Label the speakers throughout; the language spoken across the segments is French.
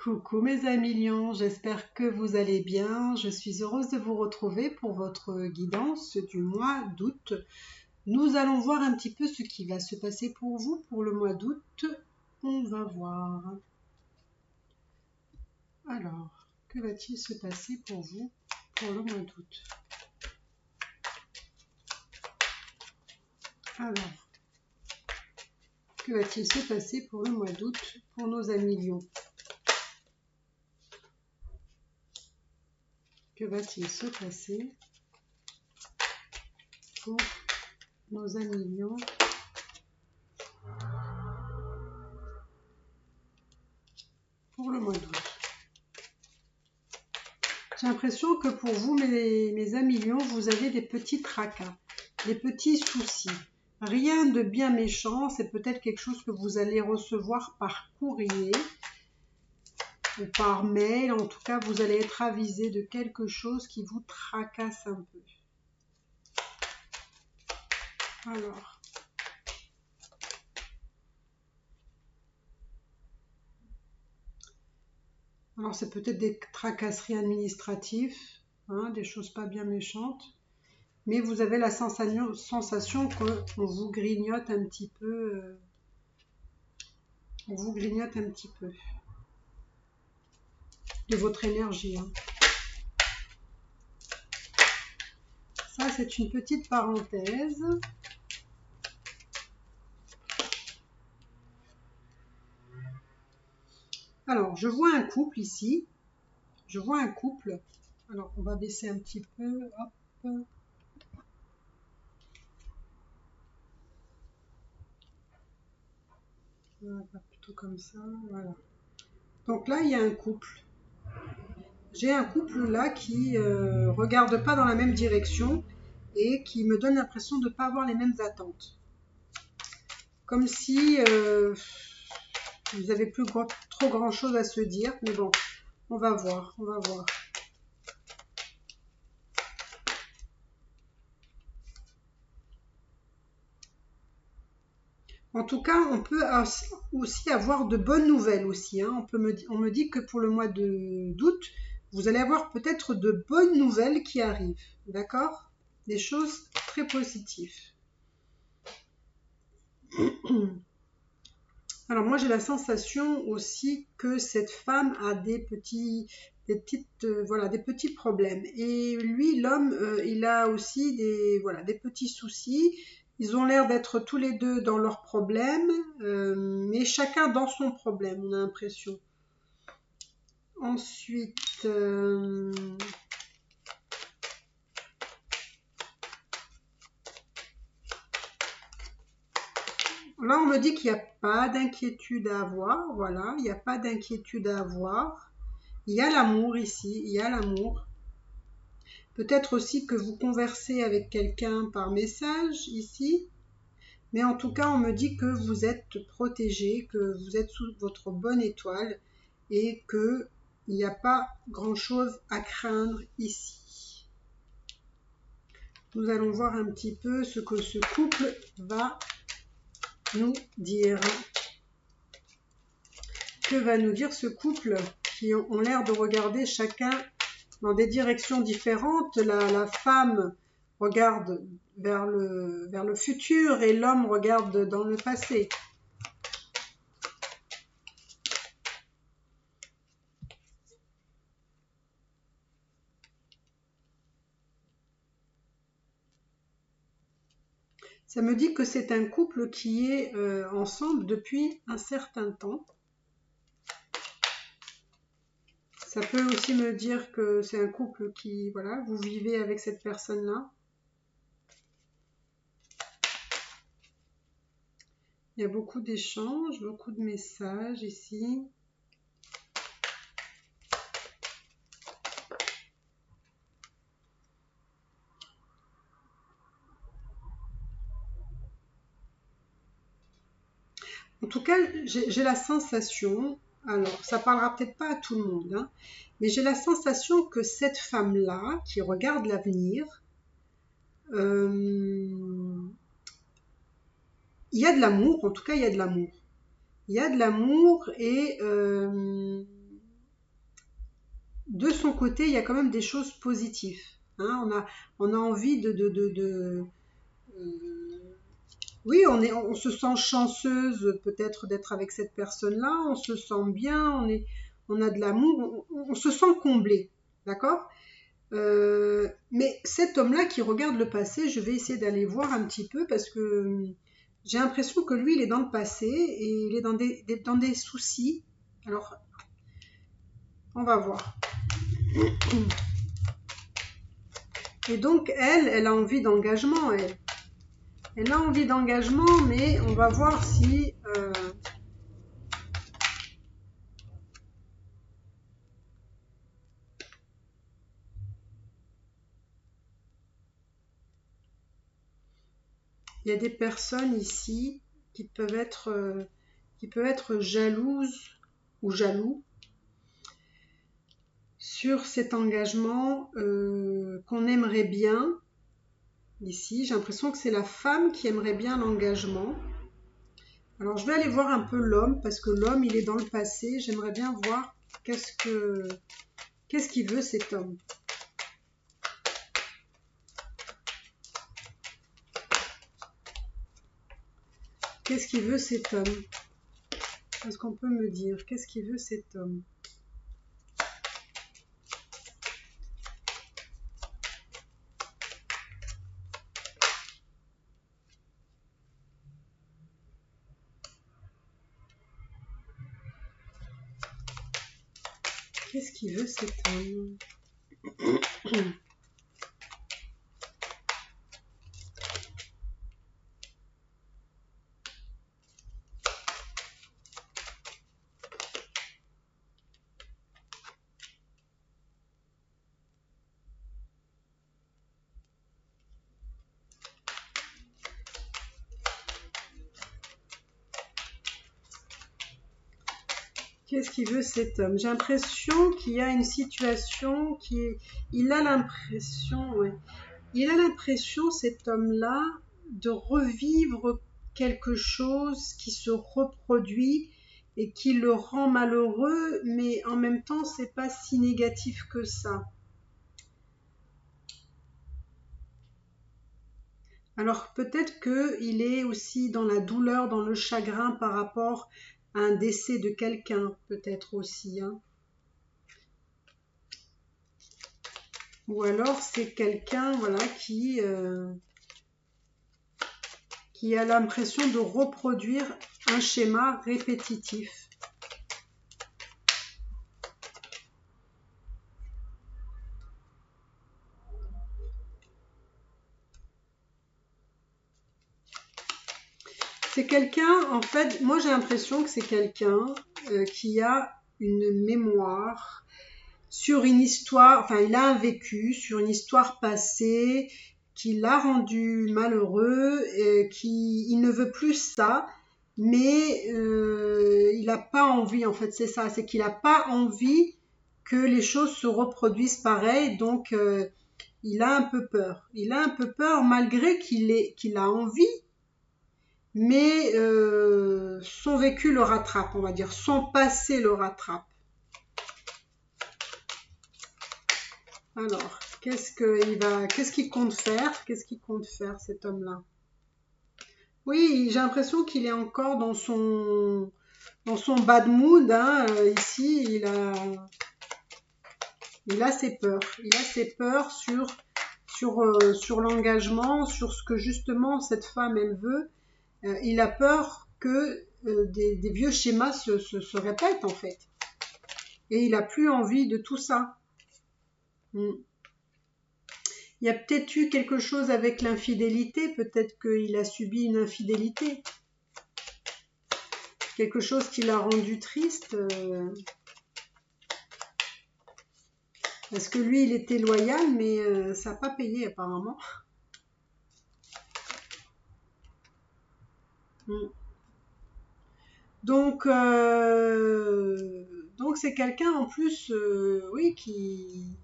Speaker 1: Coucou mes amis lions, j'espère que vous allez bien. Je suis heureuse de vous retrouver pour votre guidance du mois d'août. Nous allons voir un petit peu ce qui va se passer pour vous pour le mois d'août. On va voir. Alors, que va-t-il se passer pour vous pour le mois d'août? Alors, que va-t-il se passer pour le mois d'août pour nos amis lions? Que va-t-il se passer pour nos amis lions pour le mois d'août? J'ai l'impression que pour vous, mes amis lions, vous avez des petits tracas, des petits soucis. Rien de bien méchant, c'est peut-être quelque chose que vous allez recevoir par courrier ou par mail. En tout cas, vous allez être avisé de quelque chose qui vous tracasse un peu. Alors c'est peut-être des tracasseries administratives, hein, des choses pas bien méchantes. Mais vous avez la sensation qu'on vous grignote un petit peu. On vous grignote un petit peu de votre énergie. Hein. Ça, c'est une petite parenthèse. Alors, je vois un couple ici. Je vois un couple. Alors, on va baisser un petit peu. Hop. Voilà, plutôt comme ça. Voilà. Donc là, il y a un couple. J'ai un couple là qui regarde pas dans la même direction et qui me donne l'impression de ne pas avoir les mêmes attentes. Comme si vous n'avez plus trop grand chose à se dire. Mais bon, on va voir, on va voir. En tout cas, on peut aussi avoir de bonnes nouvelles aussi. Hein. On me dit que pour le mois d'août, vous allez avoir peut-être de bonnes nouvelles qui arrivent. D'accord? Des choses très positives. Alors moi, j'ai la sensation aussi que cette femme a des petits problèmes. Et lui, l'homme, il a aussi des petits soucis. Ils ont l'air d'être tous les deux dans leurs problèmes, mais chacun dans son problème, on a l'impression. Ensuite, là, on me dit qu'il n'y a pas d'inquiétude à avoir. Voilà, il n'y a pas d'inquiétude à avoir. Il y a l'amour ici, il y a l'amour. Peut-être aussi que vous conversez avec quelqu'un par message ici. Mais en tout cas, on me dit que vous êtes protégé, que vous êtes sous votre bonne étoile et qu'il n'y a pas grand-chose à craindre ici. Nous allons voir un petit peu ce que ce couple va nous dire. Que va nous dire ce couple qui ont l'air de regarder chacun dans des directions différentes? La femme regarde vers le futur et l'homme regarde dans le passé. Ça me dit que c'est un couple qui est ensemble depuis un certain temps. Ça peut aussi me dire que c'est un couple qui, voilà, vous vivez avec cette personne-là. Il y a beaucoup d'échanges, beaucoup de messages ici. En tout cas, j'ai la sensation, alors ça parlera peut-être pas à tout le monde, hein, mais j'ai la sensation que cette femme-là, qui regarde l'avenir, il y a de l'amour, en tout cas il y a de l'amour. Il y a de l'amour et de son côté, il y a quand même des choses positives. Hein. On a envie oui, on se sent chanceuse peut-être d'être avec cette personne-là, on se sent bien, on a de l'amour, on se sent comblé, d'accord? Mais cet homme-là qui regarde le passé, je vais essayer d'aller voir un petit peu parce que j'ai l'impression que lui, il est dans le passé et il est dans des soucis. Alors, on va voir. Et donc, elle a envie d'engagement, elle. Elle a envie d'engagement, mais on va voir si... il y a des personnes ici qui peuvent être jalouses ou jaloux sur cet engagement qu'on aimerait bien. Ici, j'ai l'impression que c'est la femme qui aimerait bien l'engagement. Alors, je vais aller voir un peu l'homme, parce que l'homme, il est dans le passé. J'aimerais bien voir qu'est-ce qu'il veut cet homme. Qu'est-ce qu'il veut cet homme? Est-ce qu'on peut me dire qu'est-ce qu'il veut cet homme? Qu'est-ce qu'il veut cet homme? Qu'est-ce qu'il veut cet homme? J'ai l'impression qu'il y a une situation qui est... Il a l'impression, ouais. Il a l'impression, cet homme-là, de revivre quelque chose qui se reproduit et qui le rend malheureux, mais en même temps, c'est pas si négatif que ça. Alors peut-être qu'il est aussi dans la douleur, dans le chagrin par rapport à un décès de quelqu'un, peut-être aussi, hein. Ou alors c'est quelqu'un, voilà, qui a l'impression de reproduire un schéma répétitif. C'est quelqu'un, en fait, moi j'ai l'impression que c'est quelqu'un qui a une mémoire sur une histoire, enfin il a un vécu sur une histoire passée qui l'a rendu malheureux, il ne veut plus ça, mais il n'a pas envie, en fait c'est ça, c'est qu'il n'a pas envie que les choses se reproduisent pareil, donc il a un peu peur. Il a un peu peur malgré qu'il a envie, mais son vécu le rattrape, on va dire, son passé le rattrape. Alors, qu'est-ce qu'il compte faire? Qu'est-ce qu'il compte faire, cet homme-là? Oui, j'ai l'impression qu'il est encore dans son bad mood, hein. Ici, il a ses peurs. Il a ses peurs sur l'engagement, sur ce que justement cette femme, elle veut. Il a peur que des vieux schémas se répètent, en fait. Et il n'a plus envie de tout ça. Mm. Il y a peut-être eu quelque chose avec l'infidélité, peut-être qu'il a subi une infidélité. Quelque chose qui l'a rendu triste. Parce que lui, il était loyal, mais ça n'a pas payé apparemment. Mm. Donc c'est quelqu'un en plus, oui, qui...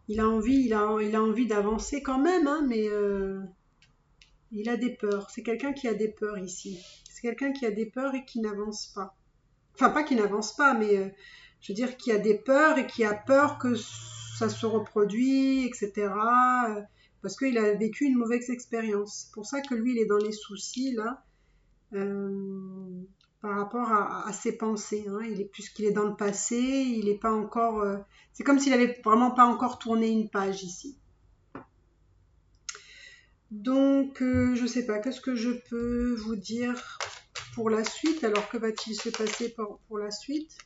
Speaker 1: Il a envie d'avancer quand même, hein, mais il a des peurs. C'est quelqu'un qui a des peurs ici. C'est quelqu'un qui a des peurs et qui n'avance pas. Enfin, pas qui n'avance pas, mais je veux dire qui a des peurs et qui a peur que ça se reproduit, etc. Parce qu'il a vécu une mauvaise expérience. C'est pour ça que lui, il est dans les soucis, là, par rapport à ses pensées. Hein. Puisqu'il est dans le passé, il n'est pas encore... c'est comme s'il avait vraiment pas encore tourné une page ici. Donc, je sais pas, qu'est-ce que je peux vous dire pour la suite? Alors, que va-t-il se passer pour la suite?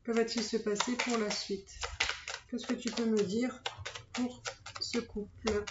Speaker 1: Que va-t-il se passer pour la suite? Qu'est-ce que tu peux me dire pour ce couple?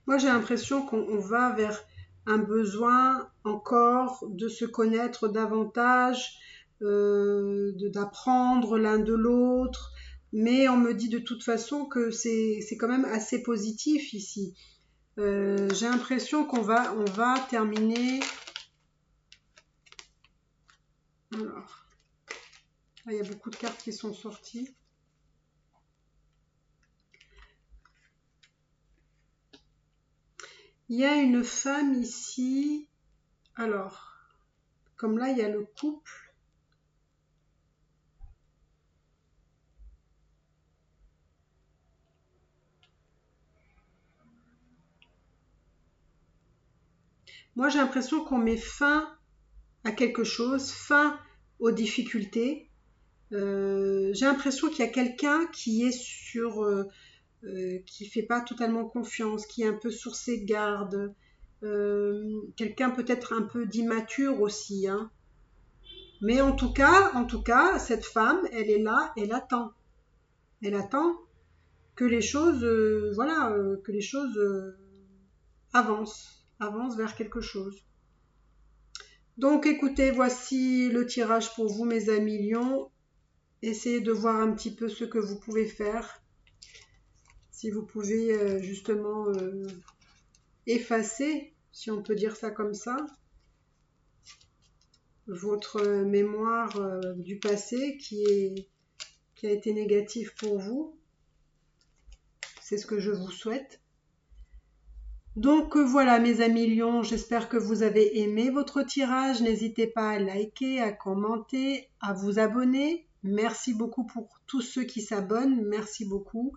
Speaker 1: Moi, j'ai l'impression qu'on va vers un besoin encore de se connaître davantage, d'apprendre l'un de l'autre, mais on me dit de toute façon que c'est quand même assez positif ici. J'ai l'impression on va terminer. Alors, là, il y a beaucoup de cartes qui sont sorties. Il y a une femme ici. Alors, comme là, il y a le couple. Moi, j'ai l'impression qu'on met fin à quelque chose, fin aux difficultés. J'ai l'impression qu'il y a quelqu'un qui est qui fait pas totalement confiance, qui est un peu sur ses gardes. Quelqu'un peut-être un peu d'immature aussi, hein. Mais en tout cas, cette femme, elle est là, elle attend. Elle attend que les choses, que les choses avancent vers quelque chose. Donc écoutez, voici le tirage pour vous, mes amis lions. Essayez de voir un petit peu ce que vous pouvez faire. Si vous pouvez justement effacer, si on peut dire ça comme ça, votre mémoire du passé qui a été négative pour vous. C'est ce que je vous souhaite. Donc voilà mes amis lions, j'espère que vous avez aimé votre tirage. N'hésitez pas à liker, à commenter, à vous abonner. Merci beaucoup pour tous ceux qui s'abonnent, merci beaucoup.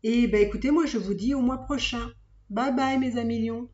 Speaker 1: Et écoutez, moi je vous dis au mois prochain. Bye bye mes amis lions.